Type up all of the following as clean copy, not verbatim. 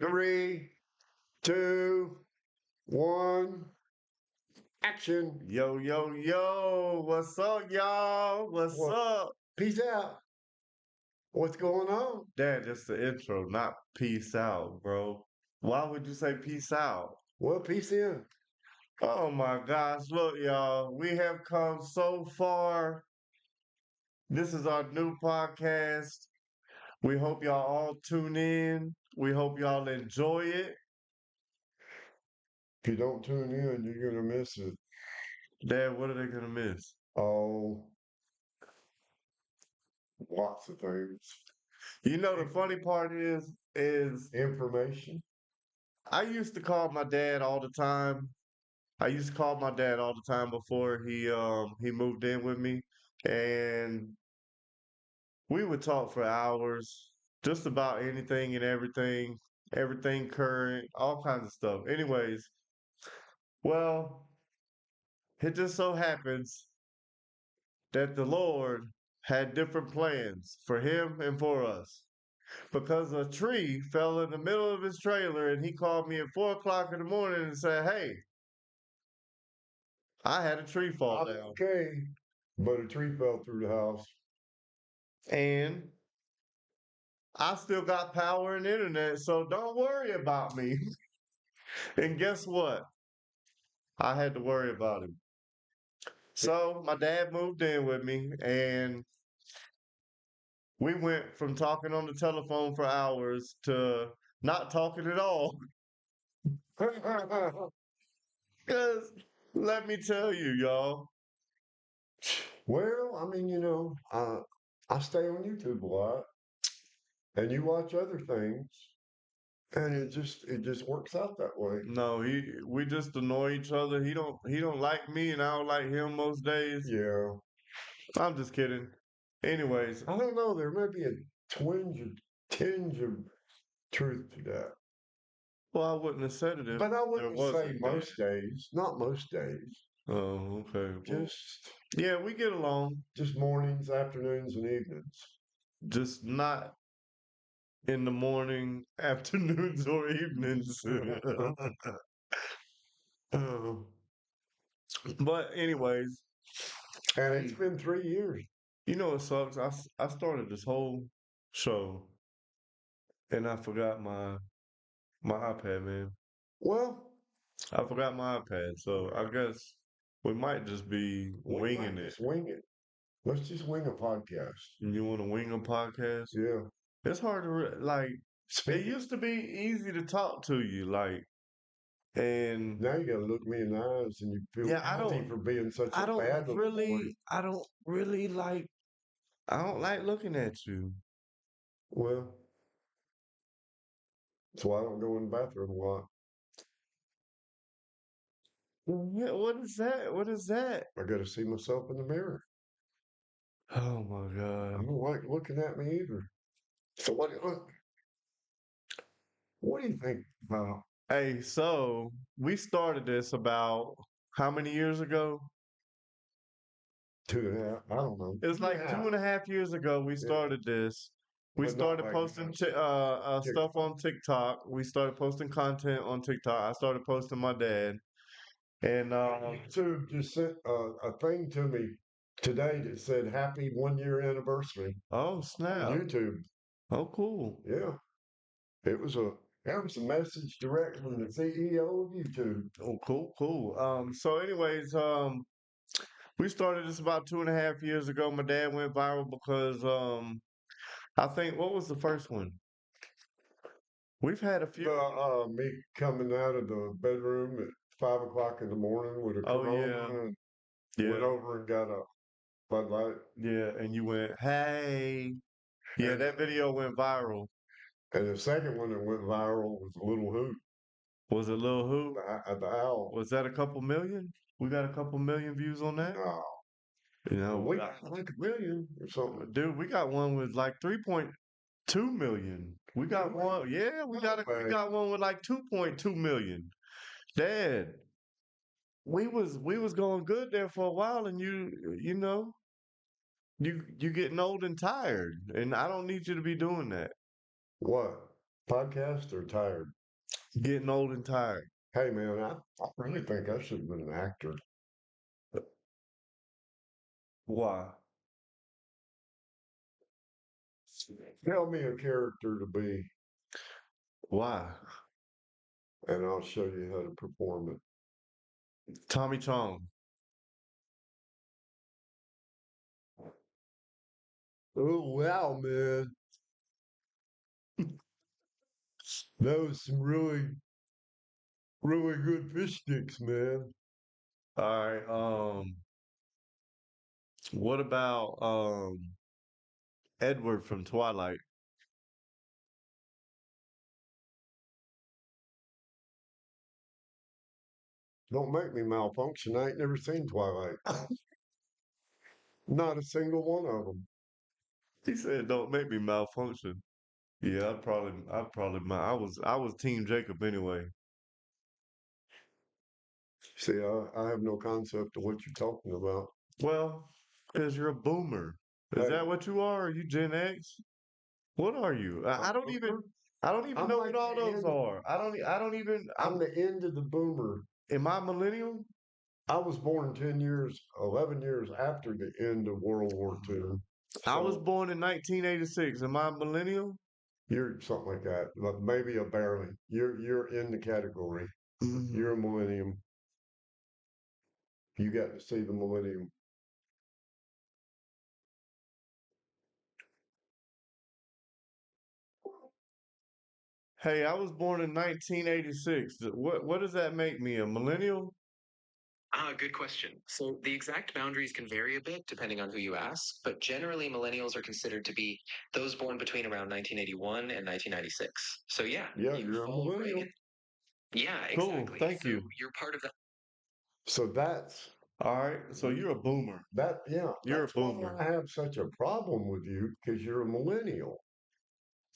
Three, two, one, action. Yo, yo, yo, what's up, y'all? What's Well, up? peace out. What's going on? Dad, just the intro, not peace out, bro. Why would you say peace out? Well, peace in. Oh my gosh, look, y'all, we have come so far. This is our new podcast. We hope y'all all tune in. We hope y'all enjoy it. If you don't tune in, you're gonna miss it. Dad, what are they gonna miss? Oh, lots of things. You know, the funny part is Information. I used to call my dad all the time. I used to call my dad all the time before he moved in with me, and we would talk for hours, just about anything and everything, everything current, all kinds of stuff. Anyways, well, it just so happens that the Lord had different plans for him and for us. Because a tree fell in the middle of his trailer and he called me at 4 o'clock in the morning and said, "Hey, I had a tree fall I'm down." okay, but a tree fell through the house. And I still got power and internet, so don't worry about me. And guess what? I had to worry about him. So my dad moved in with me, and we went from talking on the telephone for hours to not talking at all. Because let me tell you, y'all. Well, I mean, I stay on YouTube a lot, and you watch other things, and it just works out that way. No, we just annoy each other. He don't like me, and I don't like him most days. Yeah. I'm just kidding. Anyways, I don't know. There may be a tinge of truth to that. well, I wouldn't have said it if But I there wouldn't say wasn't, Dad. most days, not most days. Oh, okay. Well, Just yeah, we get along, just mornings, afternoons, and evenings. just not in the morning, afternoons, or evenings. And But anyways, it's been 3 years. you know what sucks? I started this whole show and I forgot my iPad, man. Well, I forgot my iPad, so I guess we might just be we winging might it. just wing it. Let's just wing a podcast. You want to wing a podcast? Yeah. It's hard to like. It Speaking, used to be easy to talk to you, like, and now you got to look me in the eyes and you feel yeah, guilty for being such a bad little boy. I don't like looking at you. Well, that's why I don't go in the bathroom a lot. Yeah, what is that? What is that? I got to see myself in the mirror. Oh my I God. don't like looking at me either. So what do you think about Hey, so we started this about how many years ago? 2.5? I don't know. It was Two and like a two half. and a half years ago we Yeah, started this. We but not started like posting stuff TikTok. on TikTok. We started posting content on TikTok. I started posting my dad. And YouTube just sent a thing to me today that said happy 1 year anniversary oh on snap. YouTube. Oh cool. Yeah, it was a message direct from the CEO of YouTube. Oh cool, cool. So anyways, we started this about 2.5 years ago. My dad went viral because I think what was the first one? We've had a few. Me coming out of the bedroom at 5 o'clock in the morning with a Oh yeah, Corona and went yeah, over and got a Bud Light. yeah. And you went, hey. Yeah, And, that video went viral. and the second one that went viral was a little hoot, Was it Lil Who? the owl. Was that a couple million? We got a couple million views on that. No, You know, we got like 1 million or something. dude, we got one with like 3.2 million. We got Really? one, yeah, Not we bad. got one with like 2.2 million. Dad, we was going good there for a while, and you know you getting old and tired, and I don't need you to be doing that. What? Podcast or tired? Getting old and tired. Hey man, I really think I should have been an actor. Why? Tell me a character to be, Why? and I'll show you how to perform it. Tommy Chong. Oh wow, man, that was some really good fish sticks, man. All right. What about Edward from Twilight? Don't make me malfunction. I ain't never seen Twilight. Not a single one of them. He said, "Don't make me malfunction." Yeah, I was Team Jacob anyway. See, I have no concept of what you're talking about. Well, because you're a boomer. Is Hey, that what you are? Are you Gen X? What are you? a boomer? I don't even I'm know what like all the those end. are. I don't even, I'm the end of the boomer. am I millennial? I was born 10 years, 11 years after the end of World War II. I was So born in 1986. Am I millennial? you're something like that, but maybe a barely. You're in the category. Mhm. You're a millennium. You got to see the millennium. Hey, I was born in 1986. What does that make me? A millennial? Good question. So the exact boundaries can vary a bit depending on who you ask, but generally millennials are considered to be those born between around 1981 and 1996. So yeah, Yeah, you you're a fall right millennial. in. Yeah, Cool. exactly. Thank So you. you're part of the. So that's All right. So you're a boomer. yeah, You're a that's why boomer. I have such a problem with you because you're a millennial.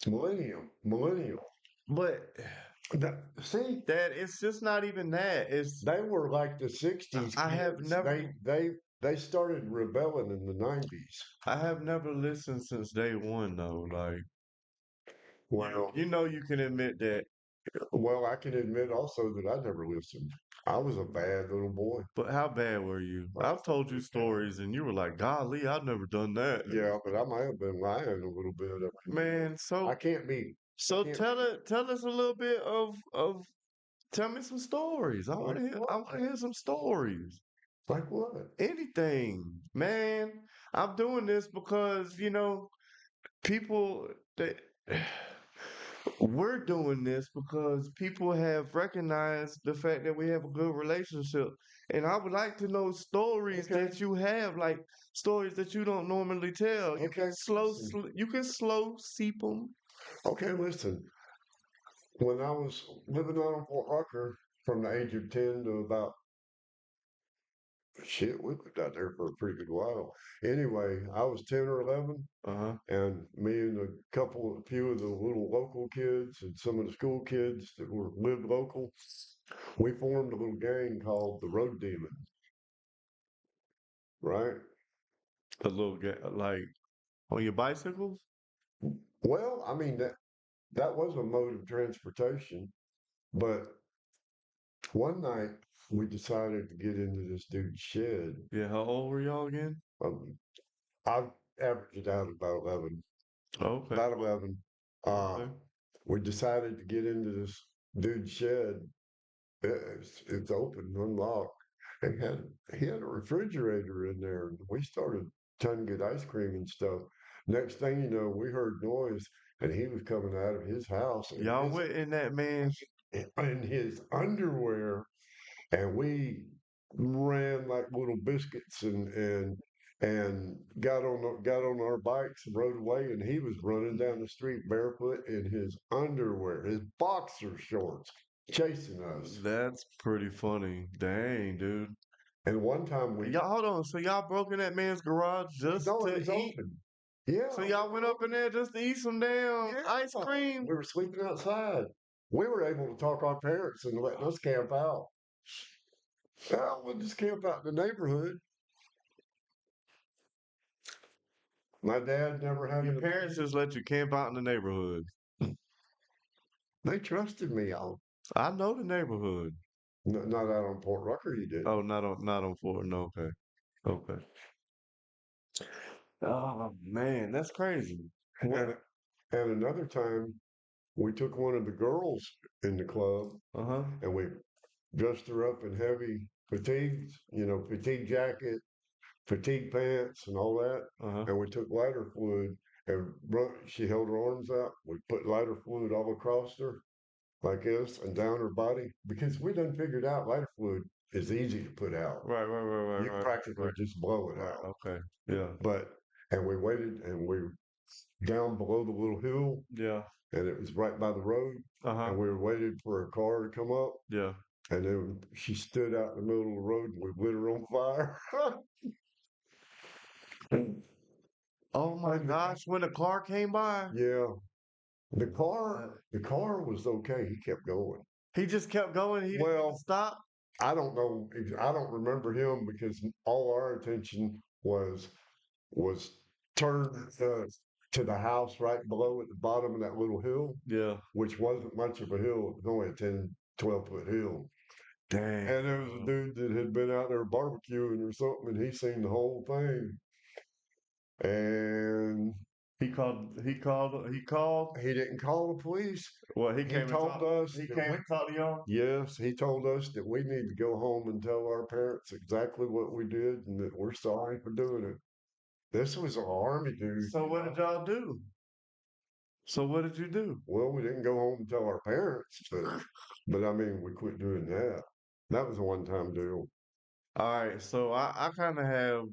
Millennial. But See, Dad, it's just not even that. they were like the 60s I have kids. never They started rebelling in the 90s. I have never listened since day one though. Like Well, you know you can admit that. I can admit also that I never listened. I was a bad little boy. But how bad were you? I was I've told you totally bad. stories and you were like, golly, I've never done that. Yeah, but I might have been lying a little bit. Man, I can't be. I so can't. tell us a little bit of tell me some stories. Like I what? wanna hear some stories. Like what? Anything. Man, I'm doing this because, people that we're doing this because people have recognized the fact that we have a good relationship. And I would like to know stories Okay. that you have, like stories that you don't normally tell. Okay. Listen. You can slow seep them. Okay. Listen. When I was living out on Fort Rucker from the age of 10 to about shit, we lived out there for a pretty good while. Anyway, I was 10 or 11, Uh-huh. and me and a few of the little local kids and some of the school kids that were lived local, we formed a little gang called the Road Demons, right? A little like on your bicycles? Well, I mean that was a mode of transportation, but one night we decided to get into this dude's shed. Yeah, how old were y'all again? Um, I averaged out about 11, Okay. about 11. Uh, Okay. we decided to get into this dude's shed. It's open, unlocked, and he had a refrigerator in there. And we started trying to get ice cream and stuff. Next thing you know, we heard noise, and he was coming out of his house Y'all went in that man's in his underwear, and we ran like little biscuits and got on our bikes and rode away. And he was running down the street barefoot in his underwear, his boxer shorts, chasing us. That's pretty funny. Dang, dude. And one time Y'all hold on. So y'all broke in that man's garage just no, it to was eat? open. Yeah, So y'all went up in there just to eat some damn yeah. ice cream? We were sleeping outside. We were able to talk our parents into letting us camp out. Well, we'll just camp out in the neighborhood. My dad never Your having a parents just let you camp out in the neighborhood. They trusted me out. I know the neighborhood. Not out on Port Rucker, you did. Oh, not on Fort. No, okay. Okay. Oh man, that's crazy. And, and another time, we took one of the girls in the club Uh-huh. and we dressed her up in heavy fatigues, fatigue jacket, fatigue pants, and all that. Uh-huh. And we took lighter fluid and she held her arms out. We put lighter fluid all across her like this and down her body because we done figured out lighter fluid is easy to put out. Right, You right, practically right, just blow it right. out. Okay. Yeah. But and we waited and we down below the little hill Yeah. and it was right by the road Uh-huh. and we were waiting for a car to come up Yeah. and then she stood out in the middle of the road and we lit her on fire. Oh my gosh, when the car came by, Yeah, the car was okay. He kept going. he just kept going. He didn't even Well, stop. I don't know. I don't remember him because all our attention was turned to the house right below at the bottom of that little hill, Yeah. which wasn't much of a hill. It was only a 10, 12-foot hill. Dang. And there was a dude that had been out there barbecuing or something, and he seen the whole thing. And He called. he didn't call the police. Well, he He came and told talked. us He that came and talked to y'all. yes, he told us that we need to go home and tell our parents exactly what we did and that we're sorry for doing it. This was an army dude. So what did y'all do? So what did you do? Well, we didn't go home and tell our parents, but I mean, we quit doing that. That was a one-time deal. All right, so I kind of have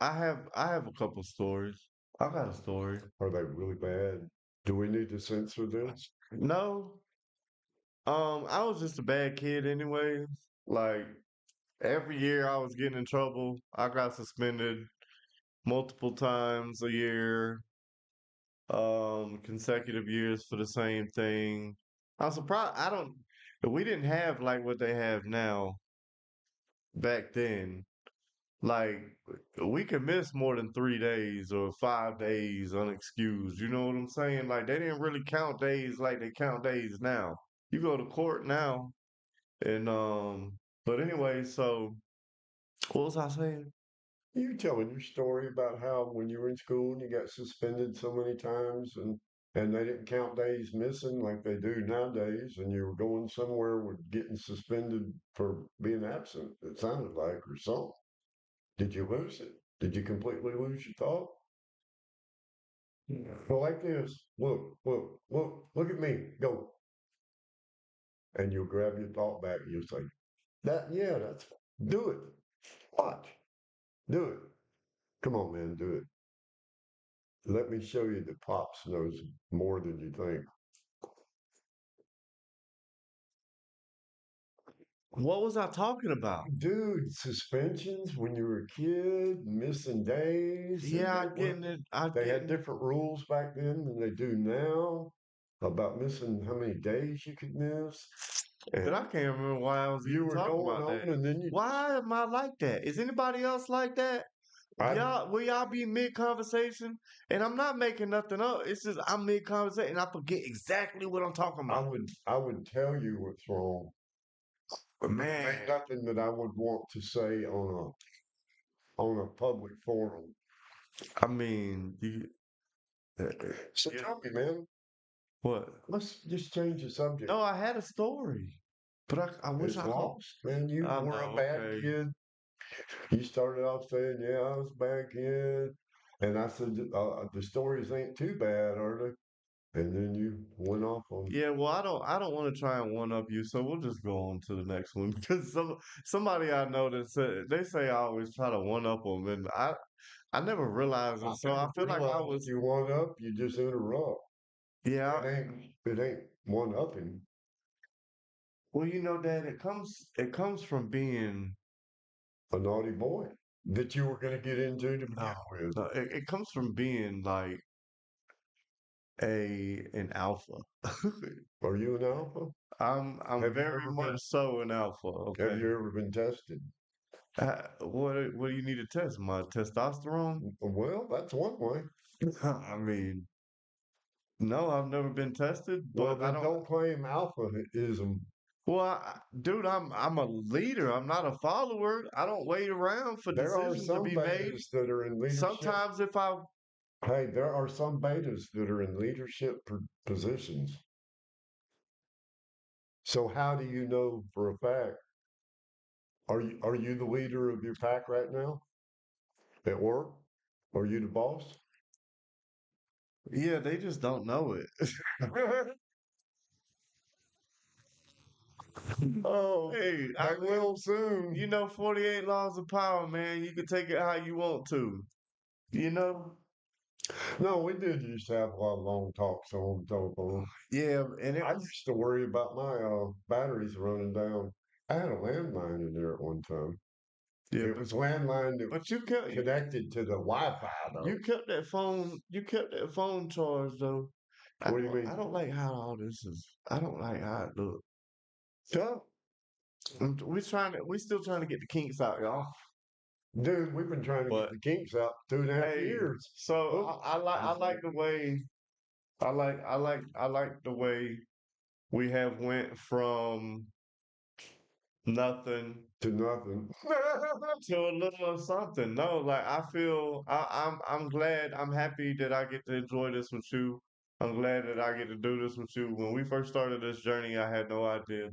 I have a couple stories. I got a story. Are they really bad? Do we need to censor this? No, I was just a bad kid anyways. Like every year I was getting in trouble. I got suspended multiple times a year, consecutive years for the same thing. I'm surprised we didn't have like what they have now back then. Like we could miss more than 3 days or 5 days unexcused. You know what I'm saying? Like they didn't really count days like they count days now. You go to court now and but anyway, so what was I saying? You telling your story about how when you were in school and you got suspended so many times and they didn't count days missing like they do nowadays, and you were going somewhere with getting suspended for being absent, it sounded like, or something. Did you lose it? Did you completely lose your thought? Well, like this. Look at me. Go. And you'll grab your thought back and you'll say, yeah, that's do it. Watch. Do it. Come on, man, do it. Let me show you that Pops knows more than you think. What was I talking about? Dude, suspensions when you were a kid, missing days. Yeah, I getting it. I They had getting. different rules back then than they do now about missing how many days you could miss. But And I can't remember why I was you even were talking going about on, that. and then Why am I like that? Is anybody else like that? I, Will y'all be mid conversation? And I'm not making nothing up. It's just I'm mid conversation and I forget exactly what I'm talking I about. would tell you what's wrong. But Man, ain't nothing that I would want to say on a public forum. I mean, So yeah, tell me, man. what? Let's just change the subject. No, I had a story, but I wish It's I could. lost, man. You I were a know. bad Okay. kid. You started off saying, "Yeah, I was a bad kid," and I said, "The stories ain't too bad, are they?" And then you went off on. Yeah, well, I don't want to try and one up you, so we'll just go on to the next one because somebody I know that said they say I always try to one up them, and I never realized it, I so I never feel like I realized was you one up. You just interrupt. yeah. It ain't one upping. Well, you know, Dad, it comes from being A naughty boy that you were going to get into to begin no, with. no, it comes from being like an alpha. Are you an alpha? I'm Have you very ever much been? so an alpha. Have Okay. you ever been tested? What do you need to test? My testosterone? Well, that's one way. I mean, No, I've never been tested, Well, but I then don't. don't claim alphaism. Well, dude, I'm a leader. I'm not a follower. I don't wait around for There are decisions to some be made. betas that are in leadership. Sometimes if I, Hey, there are some betas that are in leadership positions. So how do you know for a fact? Are you the leader of your pack right now at work? Are you the boss? yeah, they just don't know it. Oh, Hey, they will soon. 48 laws of power, man. You can take it how you want to. You know? No, we did used to have a lot of long talks on the telephone. Yeah, and it I was, used to worry about my batteries running down. I had a landline in there at one time. yeah, It was landline that but was connected to the Wi-Fi though. you kept that phone charged though. What do you I mean? don't like how all this is. I don't like how it looks. So, We still trying to get the kinks out, y'all. dude, we've been trying to get But the kinks out 2.5 hey, years. so Oh, I like the way I like the way we have went from nothing to nothing. to a little of something. No, like I feel I'm glad, I'm happy that I get to enjoy this with you. I'm glad that I get to do this with you. When we first started this journey, I had no idea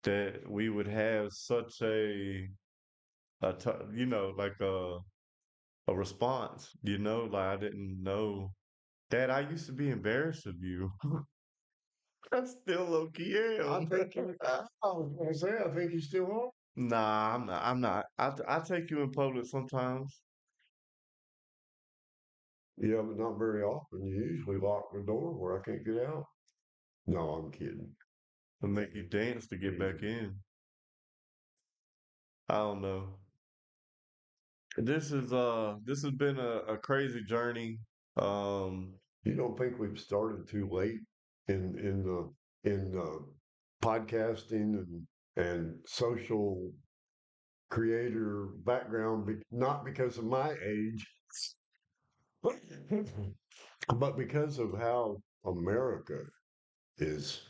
that we would have such like a response, like I didn't know that I used to be embarrassed of you. I still low key I am. think you. I was gonna say, I think you still are. Nah, I'm not. I'm not. I take you in public sometimes Yeah, but not very often. You usually lock the door where I can't get out. No, I'm kidding. to make you dance to get back Easy. in. I don't know. This has been a crazy journey. Um You don't think we've started too late in the podcasting and social creator background, not because of my age, but because of how America is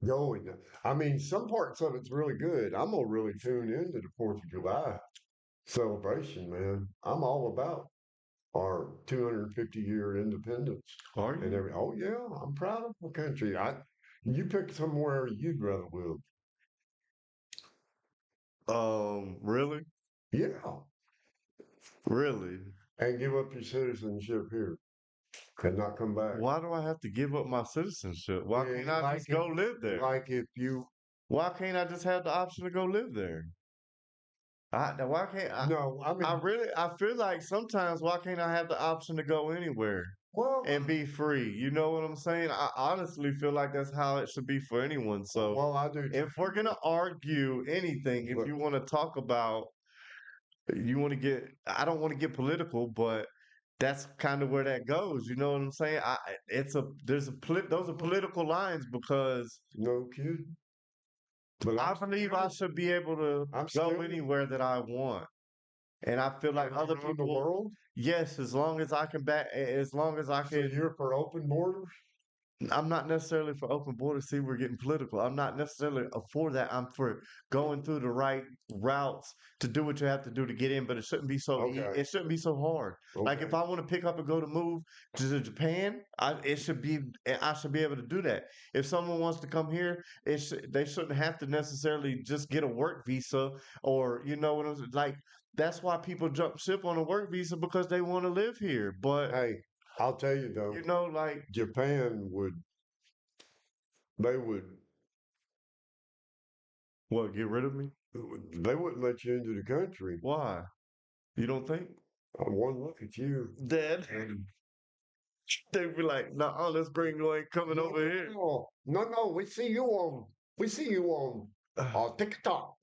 going. I mean, some parts of it's really good. I'm gonna really tune into the Fourth of July celebration, man. I'm all about our 250-year independence are and you? every. Oh yeah, I'm proud of my country. You pick somewhere you'd rather live. Really? Yeah, Really? and give up your citizenship here and not come back. Why do I have to give up my citizenship? Why can't Yeah, I just go live there? like if you. Why can't I just have the option to go live there? Why can't No, I I mean, really I feel like sometimes why can't I have the option to go anywhere well, and be free? You know what I'm saying? I honestly feel like that's how it should be for anyone. So well, I do if we're gonna argue anything, if but you want to talk about, I don't want to get political, but that's kind of where that goes. You know what I'm saying? Those are political lines because no kid. But I believe I should be able to I'm go still anywhere that I want. And I feel like other around the people, world. yes, as long as I So can, you're for open borders? I'm not necessarily for open borders. See, we're getting political. I'm not necessarily for that. I'm for going through the right routes to do what you have to do to get in, but it shouldn't be Okay, it shouldn't be so hard. Like if okay, I want to pick up and go to move to Japan, I should be able to do that. If someone wants to come here, they shouldn't have to necessarily just get a work visa or you know what I'm saying? Like that's why people jump ship on a work visa because they want to live here. But hey, I'll tell you though, like Japan they would, what, get rid of me? they wouldn't let you into the country. Why? You don't think? One look at you. Dad, they'd be like, nah, this gringo ain't coming No, over here. no, we see you on, TikTok.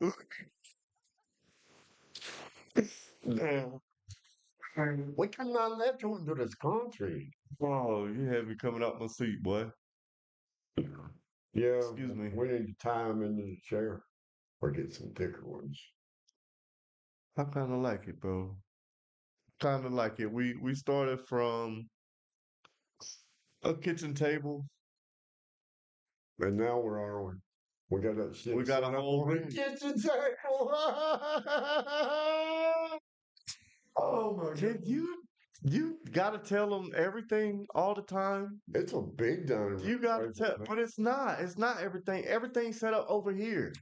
Damn. We cannot let you into this country. Oh, you had me coming out my seat, boy. Yeah, Excuse me. we need to tie him into the chair or get some thicker ones. I kind of like it, bro. Kind of like it. We started from a kitchen table. And now where are we? We got that shit We got set a up whole on the room. kitchen table. Oh my Can god. you gotta tell them everything all the time? It's a big dining room You gotta table, tell, man. but it's not. It's not everything. Everything's set up over here.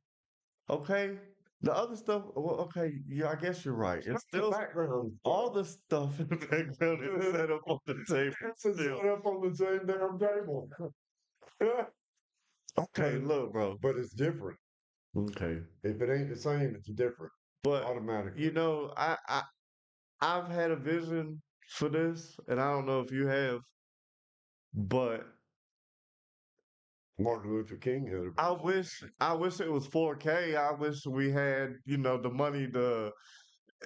Okay? The other stuff, well, okay, yeah, I guess you're right. It's The still background. all the stuff in the background is set up on the table It's still. set up on the same damn table. Okay, but look, bro. but it's different. Okay. If it ain't the same, it's different But automatically. I've had a vision for this, and I don't know if you have, but Martin Luther King had a I wish it was 4K. I wish we had, the money to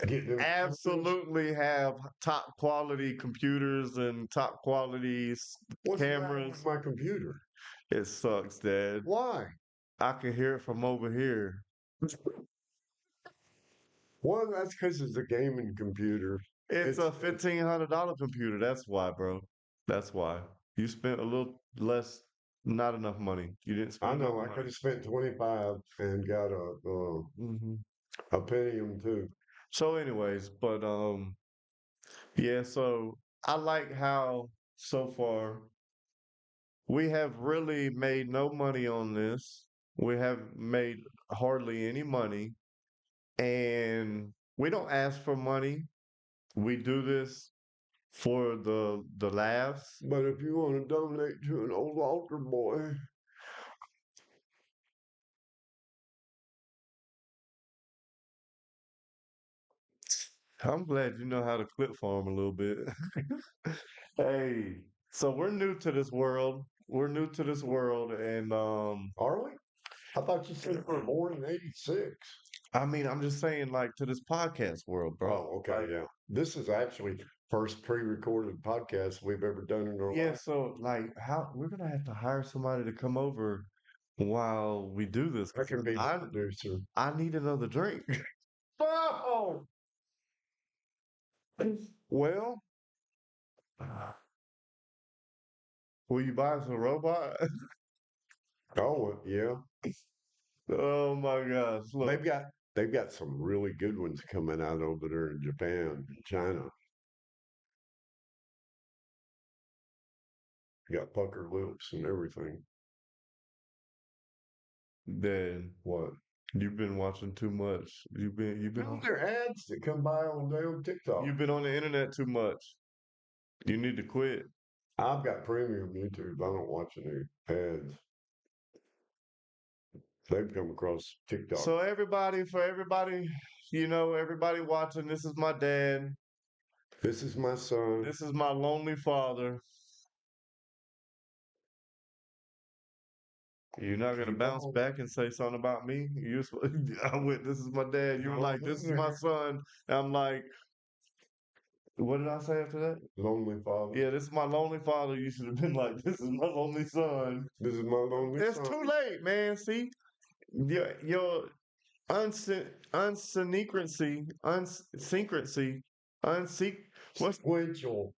get them computers. absolutely have top quality computers and top quality What's the matter with cameras. my computer? It sucks, Dad. Why? I can hear it from over here. Well, that's because it's a gaming computer. It's It's a $1,500 computer. That's why, bro. That's why. You spent a little less, not enough money. You didn't I spend enough know I could money. have spent 25 and got Hmm. a Pentium too. So, anyways, but yeah. So I like how so far we have really made no money on this. We have made hardly any money, and we don't ask for money. We do this for the laughs. But if you want to donate to an old altar boy, I'm glad you know how to clip farm a little bit. Hey, so we're new to this world. We're new to this world, and are we? I thought you said we were born in '86. I mean, I'm just saying, like, to this podcast world, bro. Oh, okay, Like, yeah. This is actually first pre-recorded podcast we've ever done in our yeah, life. so like, how we're gonna have to hire somebody to come over while we do this, I 'cause can be the I producer. I need another drink. Oh, well, Will you buy us a robot? oh yeah. Oh my gosh! Look, They've got they've got some really good ones coming out over there in Japan and China. Got pucker lips and everything. Dan, What? you've been watching too much. No, they're ads that come by on damn TikTok. You've been on the internet too much. You need to quit. I've got premium YouTube. I don't watch any ads. They've come across TikTok. So for everybody, everybody watching, this is my dad. This is my son. This is my lonely father. You're not gonna Keep bounce on. back and say something about me. I went. This is my dad. You were No, like, this is my son. And I'm like, what did I say after that? lonely father. Yeah, this is my lonely father. You should have been like, this is my lonely son. This is my lonely It's son. too late, man. See, your unsyncrecy, what's Sequential.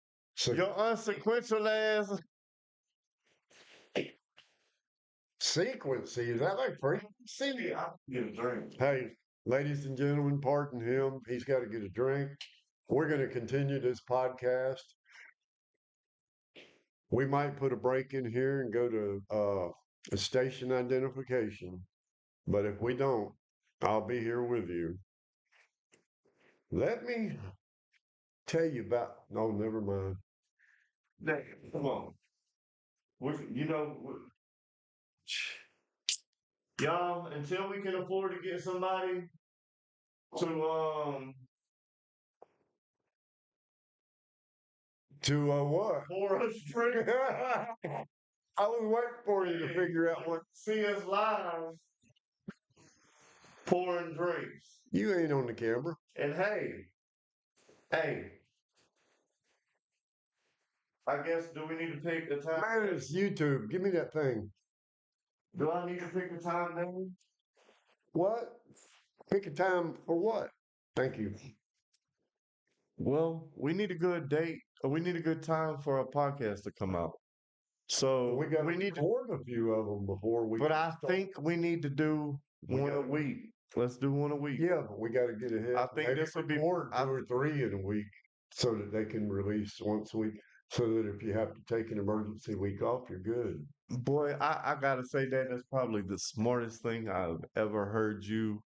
your unsequential ass? Sequency. Is that like frequency? I get a drink. Hey, ladies and gentlemen, pardon him. He's got to get a drink. We're going to continue this podcast. We might put a break in here and go to a station identification. But if we don't, I'll be here with you. Let me tell you about. No, never mind. Now, come on. Y'all, until we can afford to get somebody to To what? pour us drink, I was waiting for you to figure out what. see us live pouring drinks. You ain't on the camera. And hey, I guess do we need to pick the time? Man, it's YouTube. Give me that thing. Do I need to pick the time now? What? Pick a time for what? Thank you. Well, we need a good date, or we need a good time for our podcast to come out. So We got to we need to, record a few of them before we but can I start. think we need to do We one a got week. Let's do one a week. Yeah, but we got to get ahead. I think Maybe this would be, record two or three in a week so that they can release once a week. So that if you have to take an emergency week off, you're good. boy, I gotta say that that's probably the smartest thing I've ever heard you.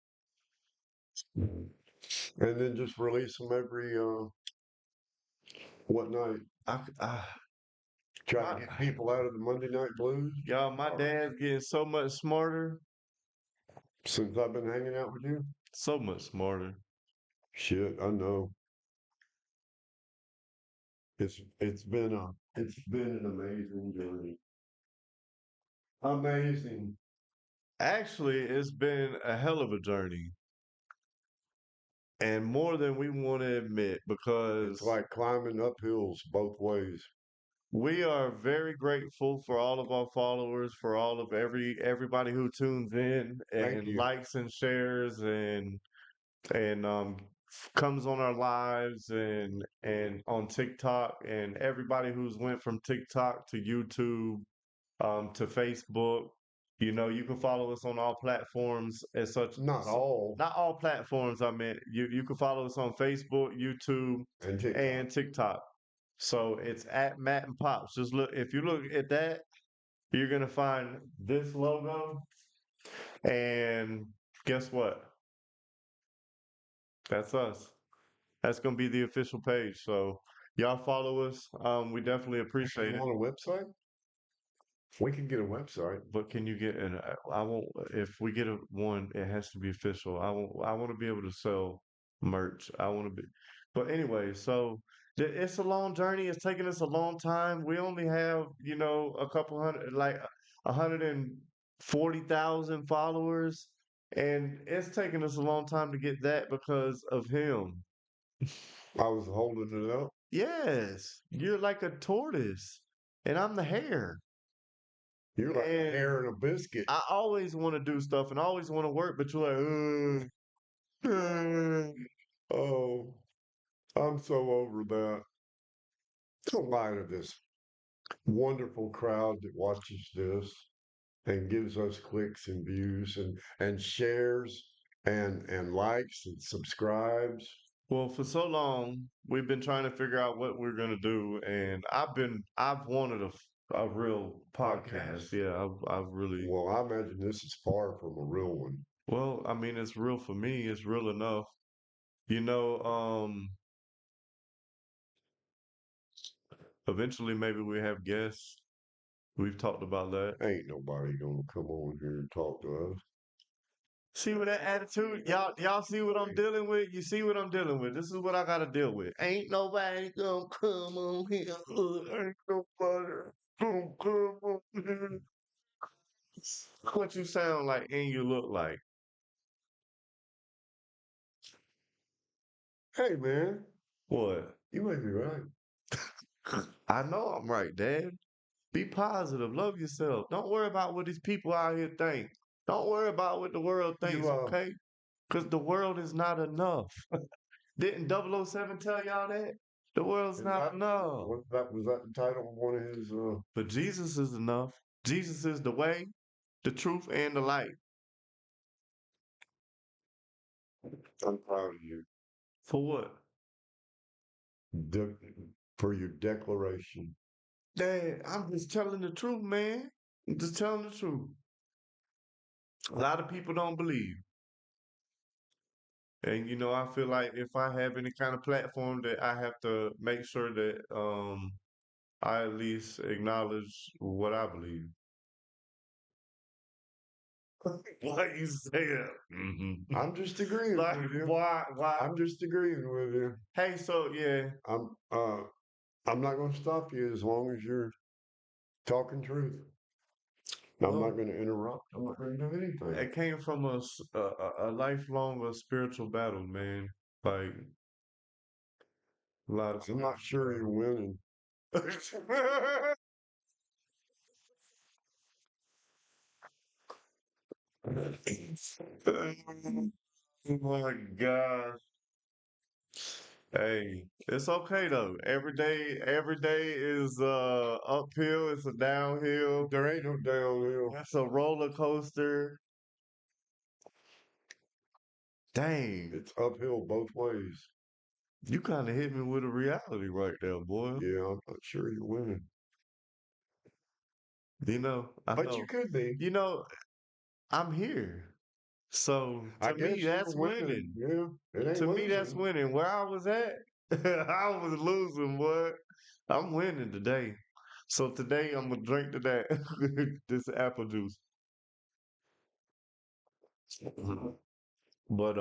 And then just release them every what night? I Try to my, get people out of the Monday night blues. y'all, my dad's getting so much smarter, Since I've been hanging out with you, so much smarter. shit, I know. It's been an amazing journey. Amazing. Actually, it's been a hell of a journey, and more than we want to admit, It's because like climbing up hills both ways. we are very grateful for all of our followers, for all of everybody who tunes in Thank and you. likes and shares and comes on our lives and on TikTok, and everybody who's went from TikTok to YouTube to Facebook. You know, you can follow us on all platforms as such. Not all, Not all platforms, I meant. You can follow us on Facebook, YouTube, and TikTok. and TikTok. So it's at Matt and Pops. Just look, if you look at that, you're gonna find this logo, and guess what? That's us. That's gonna be the official page. So y'all follow us. We definitely You appreciate it. want a website? We can get a website. But can you get an? I won't. If we get a one, it has to be official. I won't. I want to be able to sell merch. I want to be. But anyway, so it's a long journey. It's taking us a long time. We only have, a couple hundred, like 140,000 followers, and it's taken us a long time to get that because of him. I was holding it up. Yes, you're like a tortoise, and I'm the hare. You're like a And hair in a biscuit. I always want to do stuff and always want to work, but you're like, Oh, I'm so over that. In light of this wonderful crowd that watches this and gives us clicks and views and shares and likes and subscribes. well, for so long, we've been trying to figure out what we're gonna do, and I've wanted a real podcast. Podcast. Yeah, I've really, Well, I imagine this is far from a real one. well, I mean, it's real for me. It's real enough. You know, eventually maybe we have guests. We've talked about that. Ain't nobody gonna come on here and talk to us. See what that attitude, y'all see what I'm dealing with? You see what I'm dealing with? This is what I gotta deal with. Ain't nobody gonna come on here. Ain't nobody gonna come on here. What you sound like and you look like. Hey man, What? you may be right. I know I'm right, Dad. Be positive. Love yourself. Don't worry about what these people out here think. Don't worry about what the world You thinks, okay? Because the world is not enough. Didn't 007 tell y'all that? The world's is not that enough. was that the title of one of his But Jesus is enough. Jesus is the way, the truth, and the light. I'm proud of you. For what? De- for your declaration. Dad, I'm just telling the truth, man. I'm just telling the truth. A lot of people don't believe. And I feel like if I have any kind of platform that I have to make sure that I at least acknowledge what I believe. Why you say that? I'm just agreeing Like with you. why? I'm just agreeing with you. Hey, so yeah. I'm not gonna stop you as long as you're talking truth. I'm not Well, gonna interrupt. I'm not gonna do anything. it came from a lifelong spiritual battle, man. Like a lot of I'm not sure you're winning. Oh my God. Hey, it's okay though. Every day is uphill, it's a downhill, There ain't no downhill. it's a roller coaster. Dang, It's uphill both ways. you kind of hit me with a reality right there, boy. Yeah, I'm not sure you're winning, I but you know. could be. You know, I'm here. So I to me, guess you're that's winning. winning. Yeah, it ain't To me, that's losing. winning. Where I was at, I was losing, boy. I'm winning today. So today I'm gonna drink to that this apple juice. But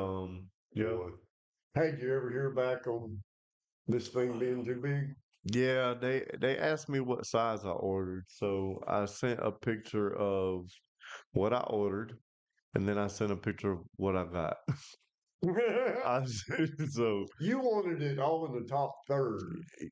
yeah. Boy. Hey, did you ever hear back on this thing being too big? Yeah, they asked me what size I ordered. So I sent a picture of what I ordered and then I sent a picture of what I got. So You wanted it all in the top third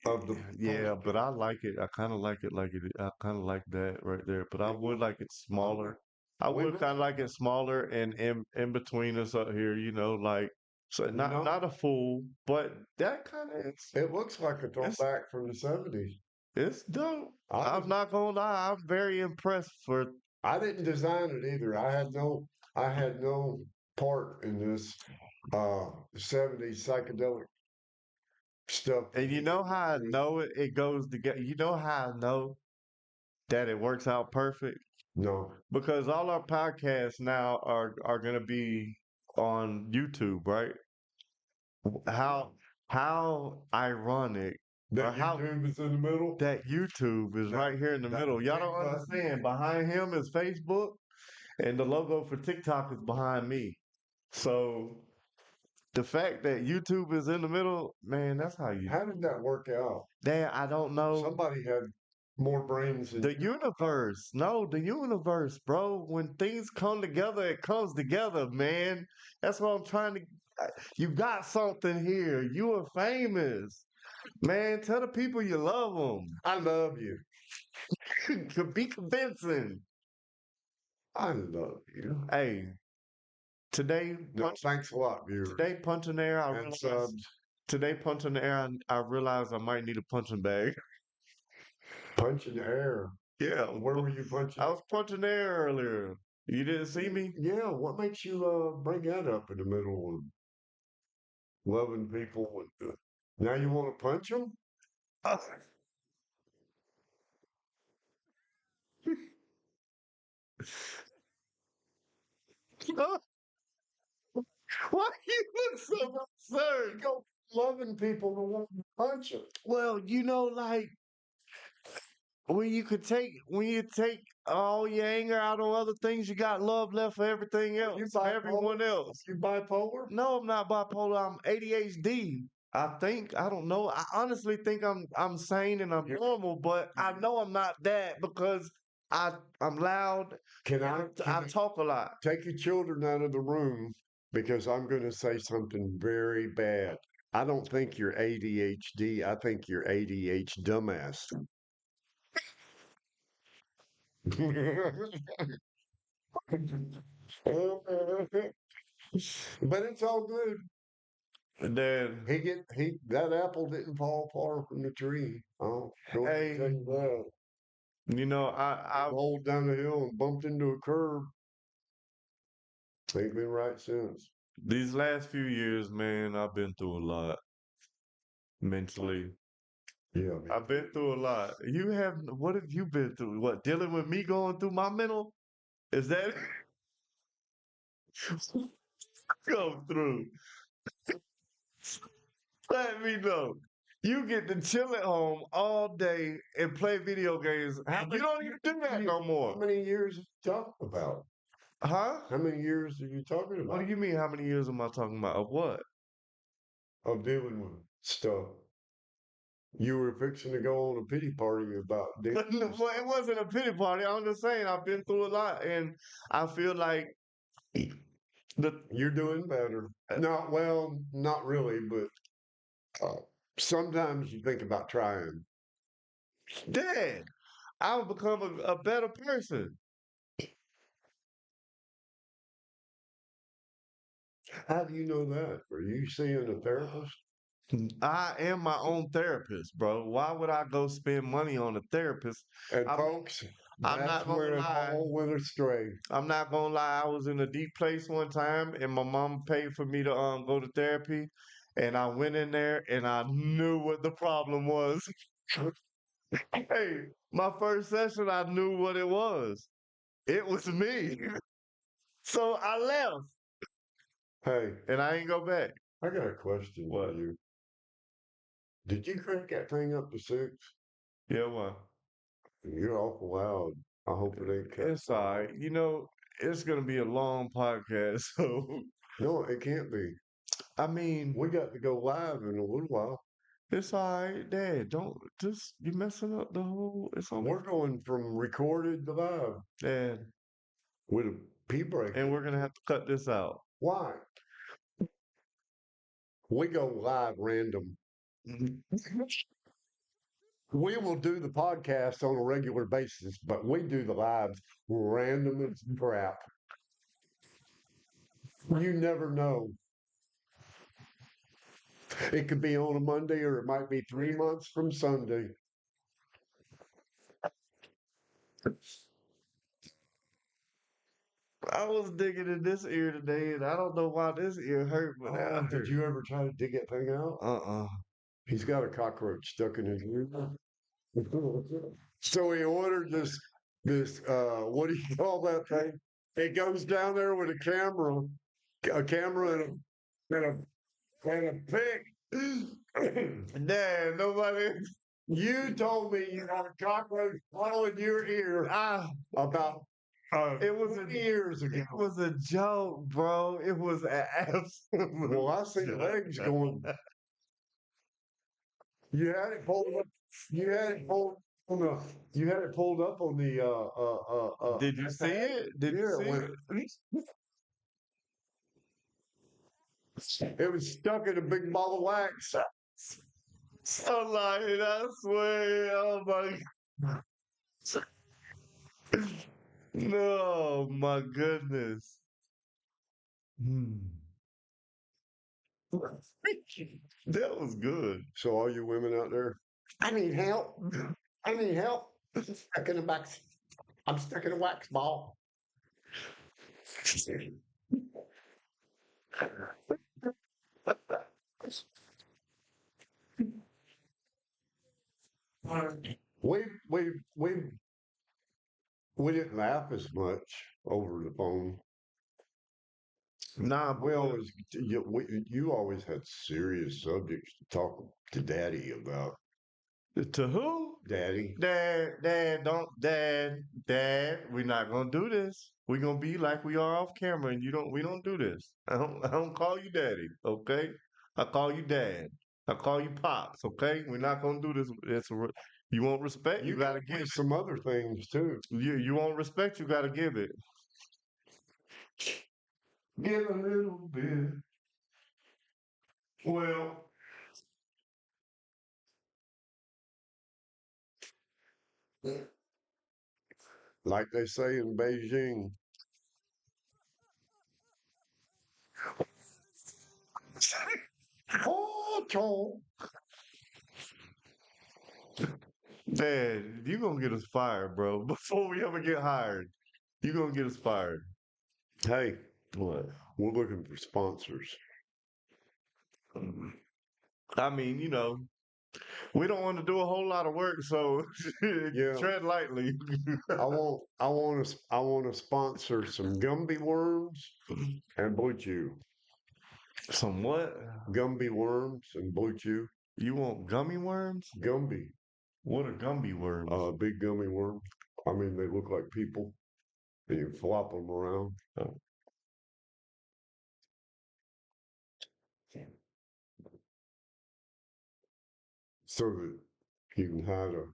of the yeah, but I like it. I kind of like it like it. I kind of like that right there. But I would like it smaller. I we would will. kind of like it smaller and in between us up here, like so You know, not a full, but that kind of it looks like a it's throwback from the 70s. it's dope. I was I'm not gonna lie, I'm very impressed for I didn't design it either. I had no part in this 70s psychedelic stuff and that you he know came how up I with. know it goes together. You know how I know that it works out perfect? No, Because all our podcasts now are gonna be on YouTube, right? How ironic or that how YouTube is in the middle. that YouTube is That right here in the that middle. Y'all big don't button. understand. Behind him is Facebook, and the logo for TikTok is behind me. So the fact that YouTube is in the middle, man, that's how you. How did that work out? Damn, I don't know. Somebody had more brains than The you. universe, no, the universe, bro. When things come together, it comes together, man. That's what I'm trying to. You got something here. You are famous. Man, tell the people you love I love you. them. Could be convincing. I love you. Hey, today No, thanks a lot, viewers punching air. I and realized subs. today punching air. I realized I might need a punching bag. Punching air. Yeah, Where were you punching I it? was punching air earlier. You didn't see me? Yeah, what makes you bring that up in the middle of loving people? Now you want to punch them? Uh, Why you look so You absurd? go loving people to want to punch them. Well, like when you take all your anger out on other things, you got love left for everything Are you else, for bipolar? everyone else. You bipolar? No, I'm not bipolar. I'm ADHD. I think I don't know. I honestly think I'm sane and I'm You- normal, but I know I'm not that because I'm loud Can and I can I I talk a lot. take your children out of the room because I'm going to say something very bad. I don't think you're ADHD. I think you're ADH dumbass. But it's all good. And then, He that apple didn't fall far from the tree. I'll go ahead and tell hey, you that. He I rolled down the hill and bumped into a curb. Ain't been right since. these last few years, man, I've been through a lot mentally. Yeah, me I've been too. through a lot. What have you been through? What, dealing with me going through my mental? Is that go through? Let me know. You get to chill at home all day and play video games. You don't even do that no How more. many years are you talking about? Huh? How many years are you talking What do about you mean? How many years am I talking about? Of what? of dealing with stuff? You were fixing to go on a pity party about dealing with Well, it stuff. wasn't a pity party. I'm just saying I've been through a lot, and I feel like the You're doing better. Not well, not really, but uh, sometimes you think about trying. dad. I've become a better person. How do you know that? Are you seeing a therapist? I am my own therapist, bro. Why would I go spend money on a therapist? And I'm folks, I'm that's not gonna where it lie. all went astray. I'm not gonna lie. I was in a deep place one time, and my mom paid for me to go to therapy, and I went in there, and I knew what the problem was. Hey, my first session, I knew what it was. It was me. So I left, Hey, and I ain't go back. I got a question for What? you. Did you crank that thing up to 6? Yeah, what? You're awful loud. I hope it ain't cut. It's all right. It's gonna be a long podcast, so No, it can't be. I mean, We got to go live in a little while. it's all right, Dad. Don't just you messing up the whole. It's on, We're going from recorded to live Dad, with a pee break. and we're gonna have to cut this out. Why? We go live random. We will do the podcast on a regular basis, but we do the lives random as crap. You never know. It could be on a Monday or it might be 3 months from Sunday. I was digging in this ear today, and I don't know why this ear hurt, but that Oh, did hurt. you ever try to dig that thing out? Uh-uh. He's got a cockroach stuck in his ear. So he ordered this what do you call that thing? It goes down there with a camera and a pig. Dad, nobody. You told me you had a cockroach following your ear Ah, about it was 20 years ago. it was a joke, bro. It was an absolute. Well, I see legs going. You had it pulled up. You had it pulled on the. You had it pulled up on the. Did you see it? Did you Yeah, see when it? it was stuck in a big ball of wax. I'm lying, I swear. Oh my no, my goodness. Hmm. That was good. So all you women out there, I need help. I need help. Stuck in a wax. I'm stuck in a wax ball. We we we we didn't laugh as much over the phone. Nah, We but always you always had serious subjects to talk to Daddy about. to who? Daddy, Dad, we're not gonna do this. We're gonna be like we are off camera, and we don't do this. I don't call you daddy, okay? I call you dad. I call you pops, okay? We're not gonna do this. You want respect, you you gotta come give with it. some other things too. You want respect, you gotta give it. Give a little bit. Well, like they say in Beijing, oh, Joel. Dad, you gonna get us fired, bro. Before we ever get hired, you gonna get us fired. Hey, What? we're looking for sponsors. I mean, we don't want to do a whole lot of work, so Yeah, tread lightly. I want to sponsor some Gumby worms and Blue Chew. Some what? Gumby worms and Blue Chew. You want gummy worms? Gumby, What are gummy worms? big gummy worms. I mean, they look like people, and you flop them around. Oh, So that you can hide a you're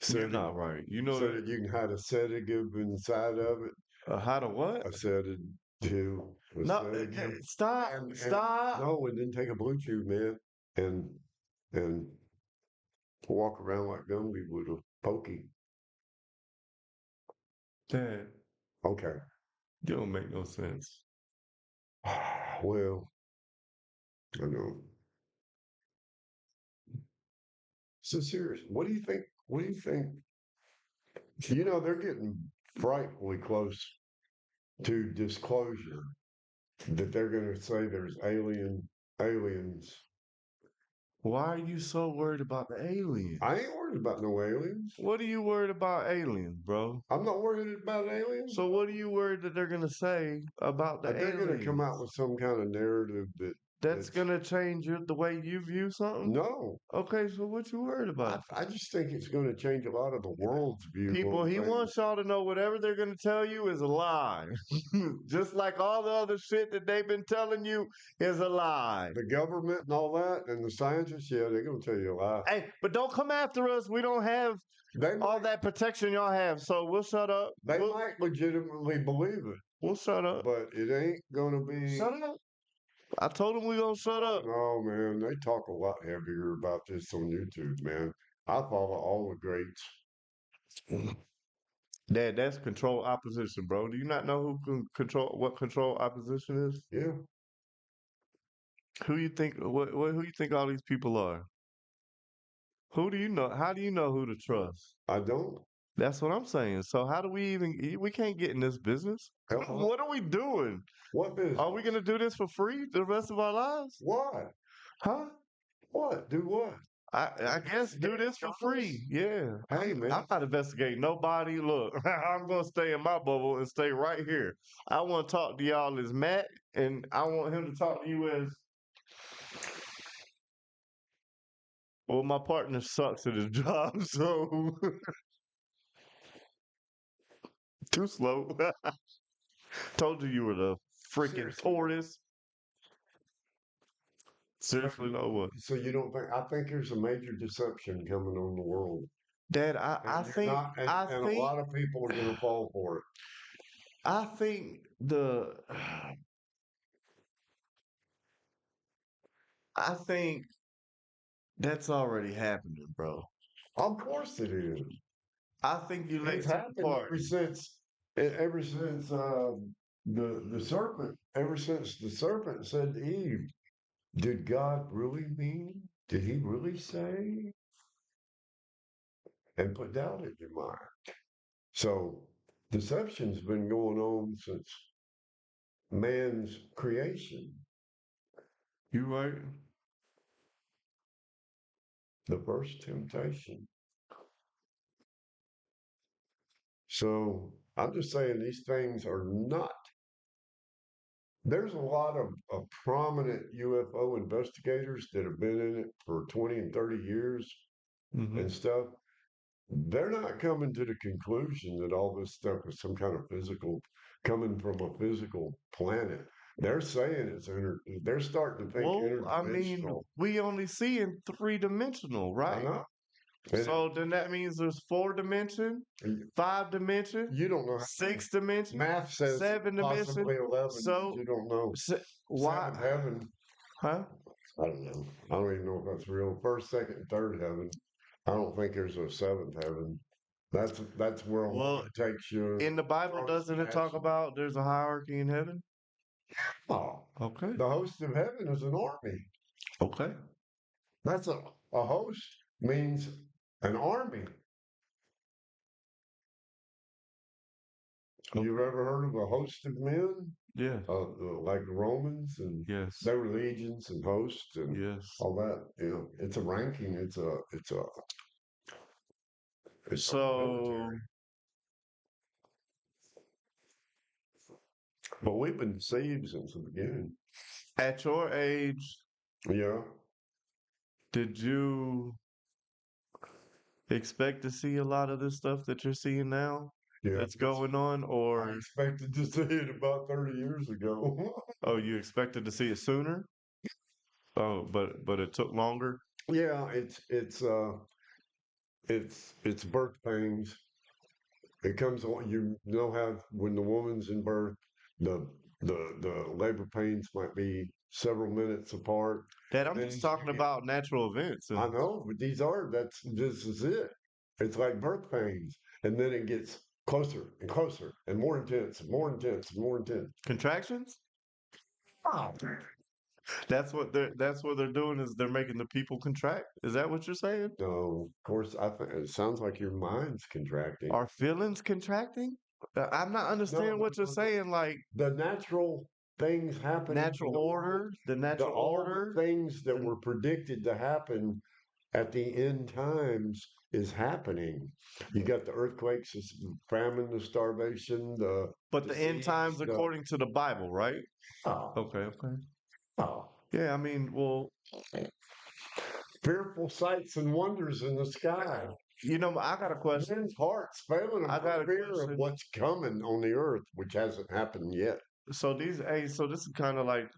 sedative, not right. You know so that that you can hide a sedative inside of it. how to what? A sedative, a No, sedative, stop, and stop. no, and then take a Blue Chew, man, and and walk around like Gumby with a pokey. Dad, Okay. you don't make no sense. Well, I know. So serious. What do you think? What do you think? You know, they're getting frightfully close to disclosure that they're going to say there's aliens. Why are you so worried about the aliens? I ain't worried about no aliens. What are you worried about aliens, bro? I'm not worried about aliens. So what are you worried that they're gonna say about the They're going to come out aliens? with some kind of narrative That's that's gonna change the way you view something? no. Okay, so what you worried about? I just think it's going to change a lot of the world's view People, on he things. wants y'all to know whatever they're gonna tell you is a lie. Just like all the other shit that they've been telling you is a lie. The government and all that, and the scientists, yeah, they're going to tell you a lie. Hey, but don't come after us. We don't have They all might, that protection y'all have, so we'll shut up. they might legitimately believe it, We'll shut up. but it ain't going to be. Shut up. I told him we gonna shut up. Oh man, they talk a lot heavier about this on YouTube, man. I follow all the greats. Dad, that's control opposition, bro. Do you not know who can control what control opposition is? Yeah, Who you think? Who you think all these people are? Who do you know? How do you know who to trust? I don't. That's what I'm saying. So how do we even? We can't get in this business. Hell, What are we doing? what business? Are we gonna do this for free the rest of our lives? What? Huh? What? Do what? I guess do this for free. Yeah. Hey, I'm man. not investigating nobody. Look, I'm gonna stay in my bubble and stay right here. I want to talk to y'all as Matt, and I want him to talk to you as well. My partner sucks at his job, so too slow. Told you were the freaking Seriously. tortoise. Seriously, no what? So you don't think? I think there's a major deception coming on the world, Dad, and you're not, and a lot of people are going to fall for it. I think the I think that's already happening, bro. Of course it is. I think you late It's to the happened party. ever since the serpent. Ever since the serpent said to Eve, "Did God really mean? Did He really say?" And put doubt in your mind. So deception's been going on since man's creation. You right? The first temptation. So I'm just saying these things are not. There's a lot of prominent UFO investigators that have been in it for 20 and 30 years Mm-hmm. and stuff. They're not coming to the conclusion that all this stuff is some kind of physical, coming from a physical planet. They're saying they're starting to think Well, I mean, interdimensional. we only see in 3-dimensional, I right? know. And So then that means there's 4 dimension, you 5 dimension, you don't know how 6 dimension, math says 7 dimension. possibly 11, but So you don't know. why? Seventh heaven, Huh? I don't know. I don't even know if that's real. First, second, and third heaven. I don't think there's a seventh heaven. That's where a Well, woman takes you. in the Bible, throws doesn't it at talk you. about there's a hierarchy in heaven? Oh, Okay. the host of heaven is an army. Okay. That's a host means an army. You've ever heard of a host of men? Yes. Like the Romans and Yes. their legions and hosts and Yes. all that. You know, it's a ranking. It's So military. But we've been deceived since the beginning. at your age, Yeah. did you expect to see a lot of this stuff that you're seeing now Yeah. that's going on, I or expected to see it about 30 years ago. oh, you expected to see it sooner? Oh, but it took longer. Yeah, it's birth pains. It comes on. You know how when the woman's in birth, the the labor pains might be several minutes apart. Dad, I'm Then just as you talking get, about natural events, I and know, but this is it. It's like birth pains, and then it gets closer and closer and more intense and more intense and more intense. contractions. Oh, That's what they're doing is they're making the people contract. Is that what you're saying? No, of course, I think it sounds like your mind's contracting. Are feelings contracting? I'm not No, understanding no, what you're no, no. saying. Like The natural things happening in natural the world, order, the natural all order. the things that The, were predicted to happen at the end times is happening. You got the earthquakes, the famine, the starvation, the but the end disease, times the according to the Bible, right? oh, Okay, okay. oh, Yeah, I mean, well, fearful sights and wonders in the sky. I got a question. Men's hearts failing them I for got a fear of question. what's coming on the earth, which hasn't happened yet. So this is kind of like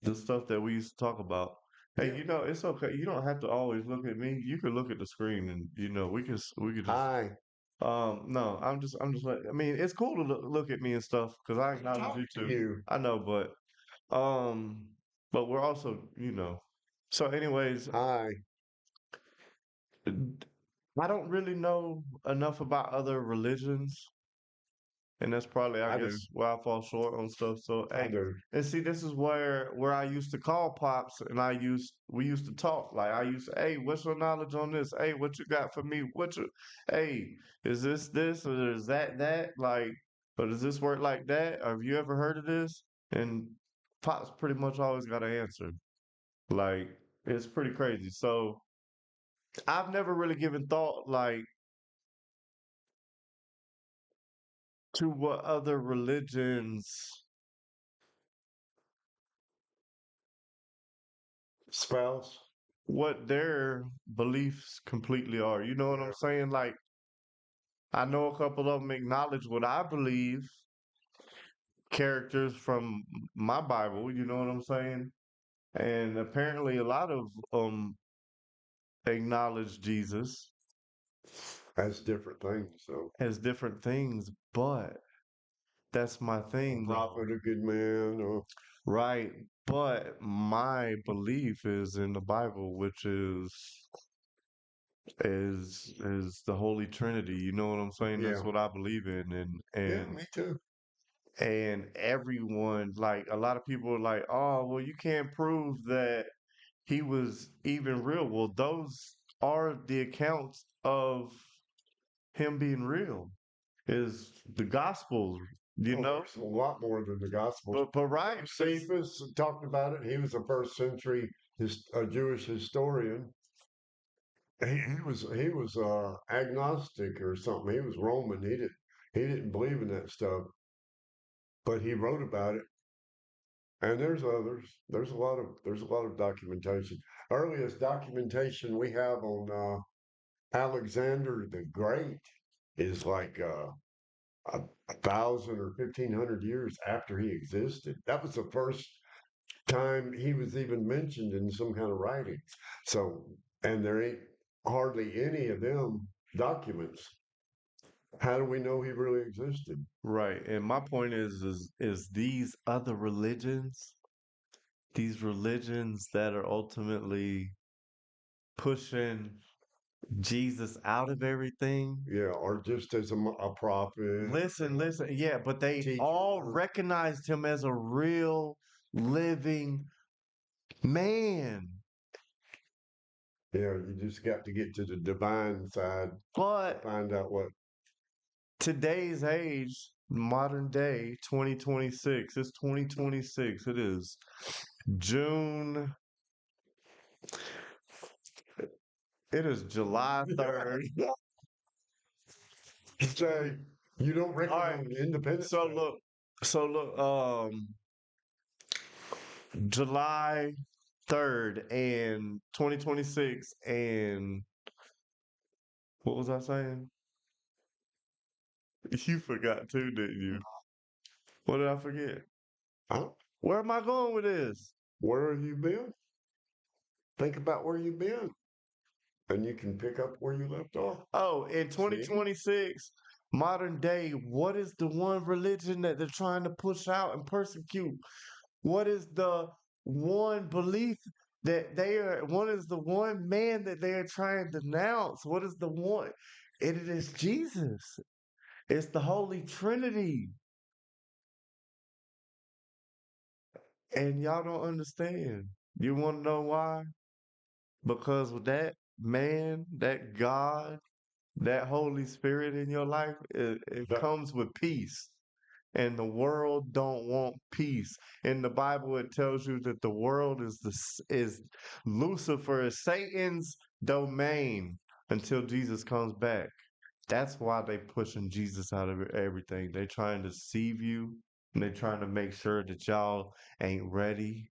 the stuff that we used to talk about. Hey, Yeah. it's okay. You don't have to always look at me. You can look at the screen, and we could just. Hi. No, I'm just like. I mean, it's cool to look at me and stuff because I acknowledge Talk you to too. you. I know, um, but we're also. So, anyways, Hi. I don't really know enough about other religions. And that's probably, I I do. guess, where I fall short on stuff. So, I hey, do. and see, this is where I used to call pops, and we used to talk. Like I used to, hey, what's your knowledge on this? Hey, what you got for me? Hey, is this or is that? Like, or does this work like that? Or have you ever heard of this? And pops pretty much always got an answer. Like, it's pretty crazy. So I've never really given thought like to what other religions Spouse. what their beliefs completely are. You know what I'm Yeah. saying? Like, I know a couple of them acknowledge what I believe, characters from my Bible, you know what I'm saying? And apparently a lot of acknowledge Jesus That's different things. So as different things, but that's my a thing though. prophet, a good man, or Right. But my belief is in the Bible, which is the Holy Trinity. You know what I'm saying? yeah. That's what I believe in, and Yeah, and me too. and everyone, like a lot of people are like, oh, well, you can't prove that he was even real. Well, those are the accounts of him being real, is the gospels, you Oh, know? there's a lot more than the Gospels. But right, Josephus talked about it. He was a first century a Jewish historian. He was agnostic or something. He was Roman. He didn't believe in that stuff, but he wrote about it. And there's others. There's a lot of documentation. Earliest documentation we have on Alexander the Great is like a thousand or 1,500 years after he existed. That was the first time he was even mentioned in some kind of writings. So, and there ain't hardly any of them documents. How do we know he really existed? right. And my point is these other religions, these religions that are ultimately pushing Jesus out of everything. Yeah, or just as a prophet, Listen. Yeah, but they teacher. all recognized him as a real living man. Yeah, you just got to get to the divine side to But find out what. today's age, modern day, 2026, it's 2026. It is June, it is July 3rd. Say you don't All reckon right. on Independence So Day. look, so look, July 3rd and 2026 and what was I saying? You forgot too, didn't you? What did I forget? Huh? Where am I going with this? Where have you been? Think about where you've been, and you can pick up where you left off. Oh, in See? 2026, modern day, what is the one religion that they're trying to push out and persecute? What is the one belief that what is the one man that they are trying to denounce? What is the one? It is Jesus. It's the Holy Trinity. And y'all don't understand. You want to know why? Because with that man, that God, that Holy Spirit in your life, it That comes with peace. And the world don't want peace. In the Bible, it tells you that the world is Lucifer, is Satan's domain until Jesus comes back. That's why they pushing Jesus out of everything. They trying to deceive you, and they trying to make sure that y'all ain't ready.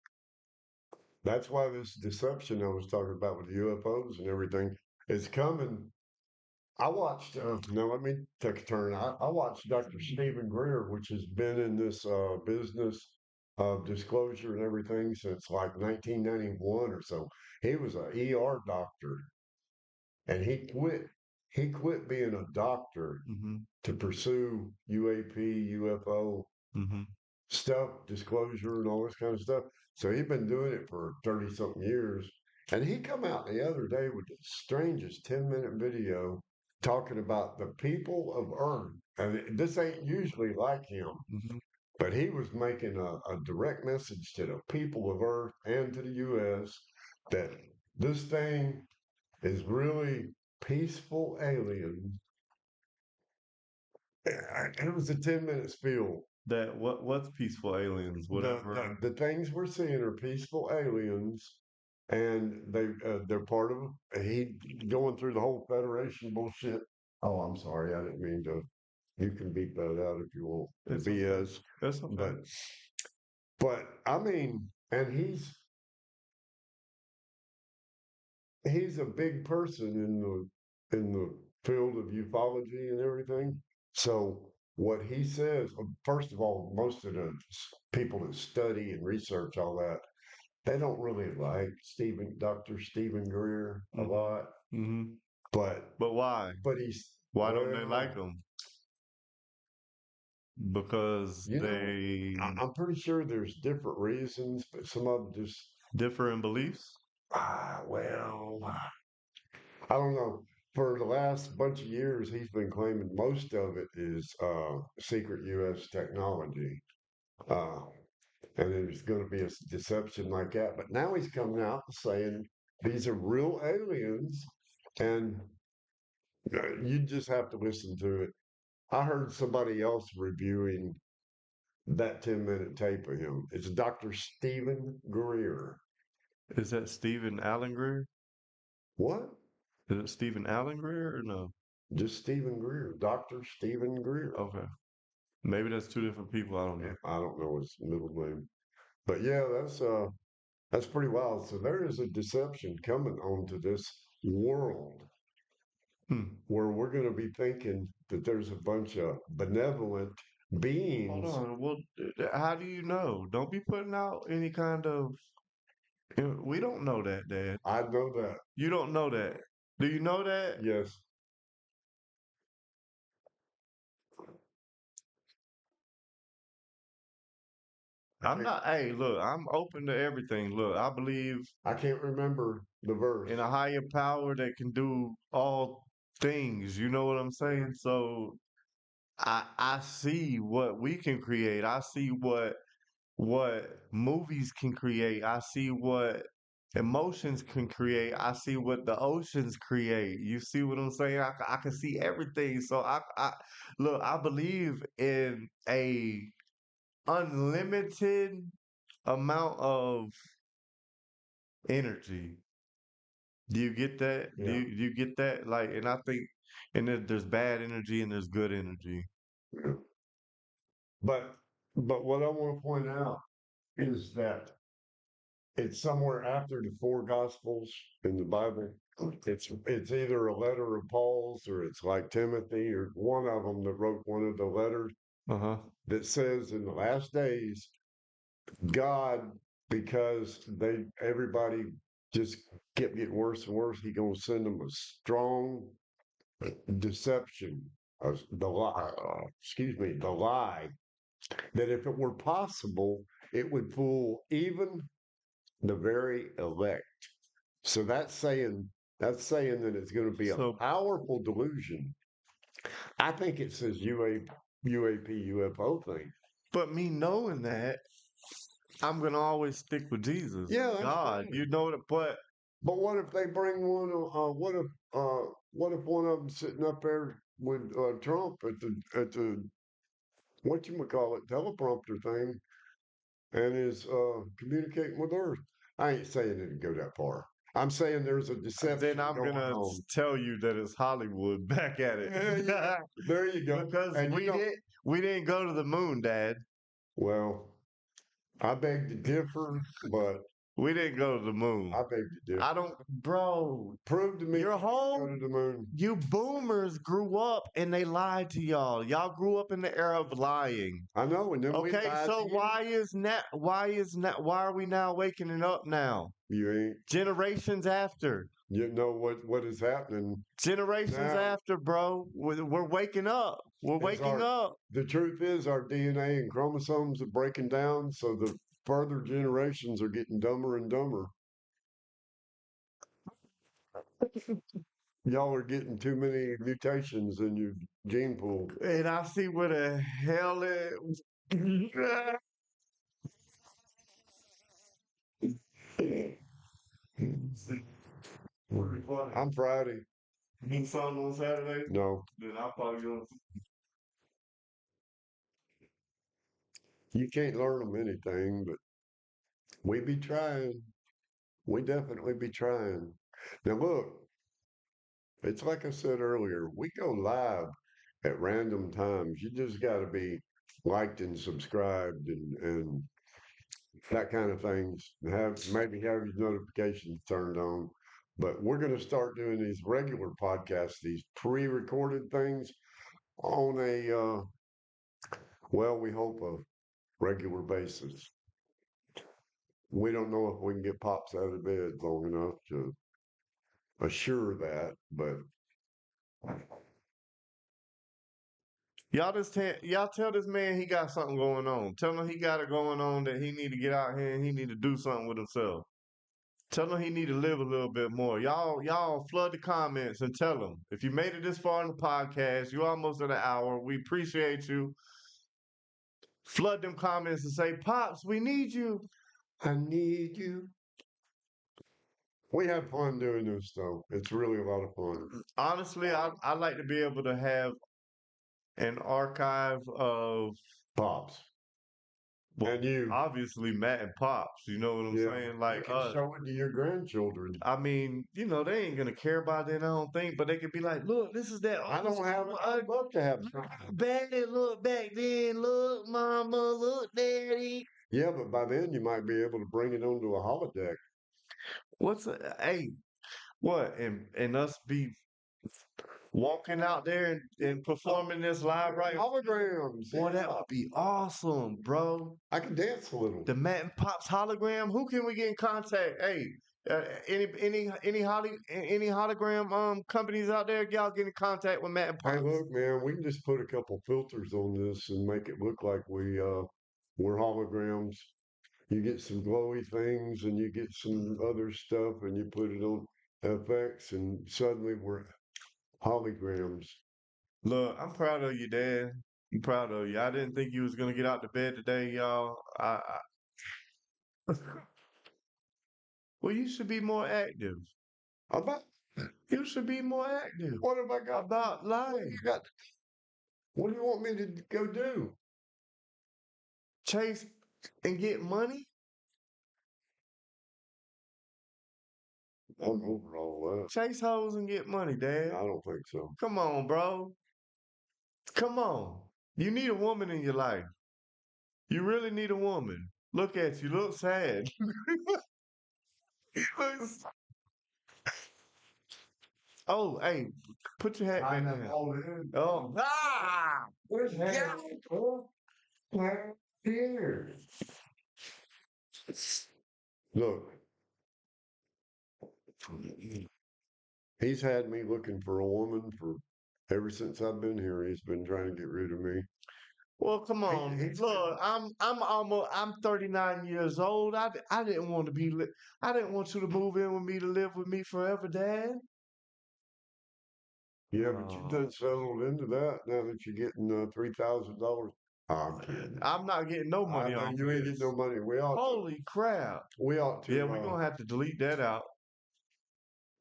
that's why this deception I was talking about with the UFOs and everything is coming. I watched. Now let me take a turn. I watched Dr. Stephen Greer, which has been in this business of disclosure and everything since like 1991 or so. He was a ER doctor, and He quit being a doctor Mm-hmm. to pursue UAP, UFO Mm-hmm. stuff, disclosure, and all this kind of stuff. So he'd been doing it for 30 something years. And he come out the other day with the strangest 10-minute video talking about the people of Earth. And this ain't usually like him, Mm-hmm. but he was making a direct message to the people of Earth and to the US that this thing is really peaceful aliens. It was a 10-minute spiel. That what's peaceful aliens, whatever. The things we're seeing are peaceful aliens, and they're part of he going through the whole Federation bullshit. Oh, I'm sorry, I didn't mean to. You can beat that out if you want the It's okay. BS, It's okay. but I mean, and he's a big person in the field of ufology and everything. So what he says, first of all, most of the people that study and research all that, they don't really like Dr. Stephen Greer a Mm-hmm. lot, Mm-hmm. but But why? he's Why don't they like well, them? Because you know, they I'm pretty sure there's different reasons, but some of them just differ in beliefs? well, I don't know. For the last bunch of years, he's been claiming most of it is secret U.S. technology. Uh, and there's going to be a deception like that. But now he's coming out saying these are real aliens, and you just have to listen to it. I heard somebody else reviewing that 10-minute tape of him. It's Dr. Stephen Greer. Is that Stephen Allen Greer? What? Is it Stephen Allen Greer or no? Just Stephen Greer, Dr. Stephen Greer. Okay. Maybe that's two different people. I don't know. I don't know his middle name. But yeah, that's pretty wild. So there is a deception coming onto this world Hmm. where we're going to be thinking that there's a bunch of benevolent Hold beings. on. Well, how do you know? Don't be putting out any kind of. We don't know that, Dad. I know that. You don't know that. Do you know that? Yes, I I'm can't. not. Hey, look, I'm open to everything. Look, I believe I can't remember the verse. in a higher power that can do all things. You know what I'm saying? So I see what we can create. I see what movies can create. I see what emotions can create. I see what the oceans create. You see what I'm saying? I can see everything. So I look, I believe in a unlimited amount of energy. Do you get that? Do Yeah, you get that? Like, and I think, and there's bad energy and there's good energy. yeah. But what I want to point out is that it's somewhere after the four gospels in the Bible. It's either a letter of Paul's or it's like Timothy or one of them that wrote one of the letters Uh-huh. that says in the last days, God, because everybody just kept getting worse and worse, he gonna send them a strong deception, the lie, the lie that if it were possible, it would fool even the very elect. So that's saying that it's going to be a So, powerful delusion. I think it says UAP UFO thing. but me knowing that, I'm gonna always stick with Jesus. Yeah, that's God, fine. you know that, but But what if they bring one? What if one of them sitting up there with Trump at the whatchamacallit teleprompter thing and is communicating with Earth? I ain't saying it'd go that far. I'm saying there's a then deception I'm going gonna on. tell you that it's Hollywood back at it. There you go. Because And we didn't go to the moon, Dad. well, I beg to differ, but We didn't go to the moon. I beg to differ. I don't, bro. Prove to me Your you whole go to the moon. You boomers grew up and they lied to y'all. Y'all grew up in the era of lying. I know, and then we Okay, lied so to you. why are we now waking up now? You ain't. Generations after. You know what is happening Generations now after, bro. We're waking up. We're is waking up. the truth is our DNA and chromosomes are breaking down, so the further generations are getting dumber and dumber. Y'all are getting too many mutations in your gene pool. And I see where the hell it I'm Friday. You something on Saturday? No, Then I'll probably go. you can't learn them anything, but we be trying. We definitely be trying. Now look, it's like I said earlier, we go live at random times. You just got to be liked and subscribed and that kind of things. Maybe have your notifications turned on. But we're going to start doing these regular podcasts, these pre-recorded things on we hope a regular basis. We don't know if we can get Pops out of bed long enough to assure that, but Y'all tell this man he got something going on. Tell him he got it going on that he need to get out here and he need to do something with himself. Tell him he need to live a little bit more. Y'all flood the comments and tell him. If you made it this far in the podcast, you're almost at an hour. We appreciate you. Flood them comments and say, Pops, we need you. I need you. We have fun doing this, though. It's really a lot of fun. Honestly, I like to be able to have an archive of Pops. well, And you. obviously Matt and Pops. You know what I'm Yeah. saying? You Like can us. show it to your grandchildren. I mean, they ain't gonna care about that, I don't think, but they could be like, look, this is that I don't have it. I'd love to have look time. back, look back then, look, mama, look, daddy. Yeah, but by then you might be able to bring it onto a holodeck. Hey, what? And us be walking out there and performing this live right. Holograms. Boy, that Yeah. would be awesome, bro. I can dance a little. The Matt and Pops hologram. Who can we get in contact? Hey, any hologram companies out there? Y'all get in contact with Matt and Hey, Pops. look, man, we can just put a couple filters on this and make it look like we're holograms. You get some glowy things and you get some other stuff and you put it on FX and suddenly we're holograms. Look, I'm proud of you, Dad. I'm proud of you. I didn't think you was gonna get out to bed today, y'all. Well, you should be more active. About You should be more active what have I got? about What life. you got? What do you want me to go do? Chase and get money. I'm over all Chase hoes and get money, that. Dad. I don't think so. Come on, bro. Come on. You need a woman in your life. You really need a woman. Look at you. Look sad. You look Oh, hey, put your hat back down. Oh, Where's yeah. here? Look, he's had me looking for a woman for ever since I've been here. He's been trying to get rid of me. Well, come on. he's Look, I'm 39 years old. I didn't want to I didn't want you to move in with me to live with me forever, Dad. Yeah, but you've done settled into that now that you're getting $3,000 I'm kidding. I'm not getting no I money know off you ain't this. getting no money. Holy crap. We ought to. Yeah, we're gonna have to delete that out.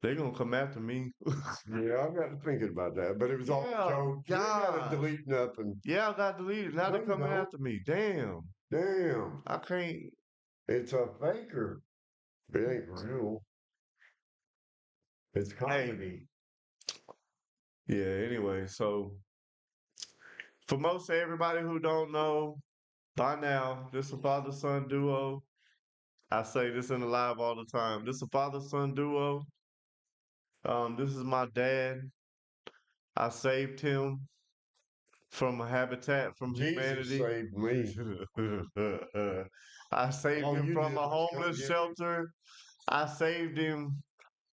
They're gonna come after me. Yeah, I've got to thinking about that, but it was all a Yeah, joke. You ain't got to gosh. delete nothing. Yeah, I got deleted. Now No, they're you coming don't. after me. Damn. Damn, I can't. it's a faker. It ain't real. It's Hey. comedy. Yeah, anyway, so for most everybody who don't know, by now, this is a father-son duo. I say this in the live all the time. This is a father-son duo. This is my dad. I saved him from a habitat from Jesus humanity. saved me. I saved All him you from did a was come homeless get me. shelter. I saved him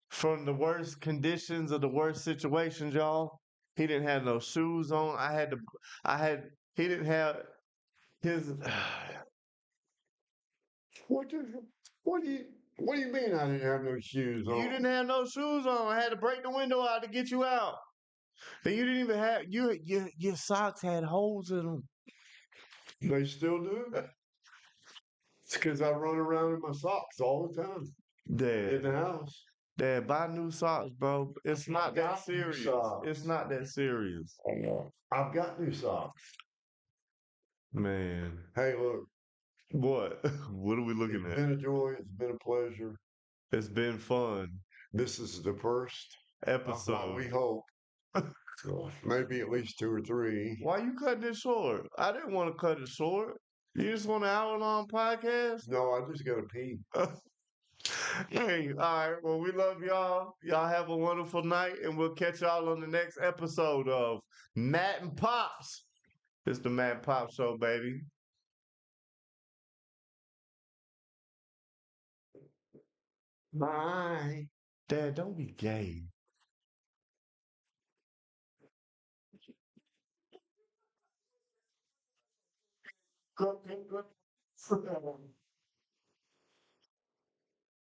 from the worst conditions of the worst situations, y'all. He didn't have no shoes on. He didn't have his, What do what do you what do you mean I didn't have no shoes you on? didn't have no shoes on. I had to break the window out to get you out. And you didn't even have, your socks had holes in them. They still do. It's because I run around in my socks all the time in Dad, the house. Dad, buy new socks, bro. It's not that got new serious. socks. It's not that serious. I've got new socks. Man. Hey, look, What? What are we looking it's at? been a joy. It's been a pleasure. It's been fun. This is the first of what we Episode. hope. Maybe at least two or three. Why you cutting it short? I didn't want to cut it short. You just want an hour-long podcast? No, I just got to pee. Hey, all right. Well, we love y'all. Y'all have a wonderful night, and we'll catch y'all on the next episode of Matt and Pops. It's the Matt and Pop Show, baby. Bye. Dad, don't be gay. Good, good, good.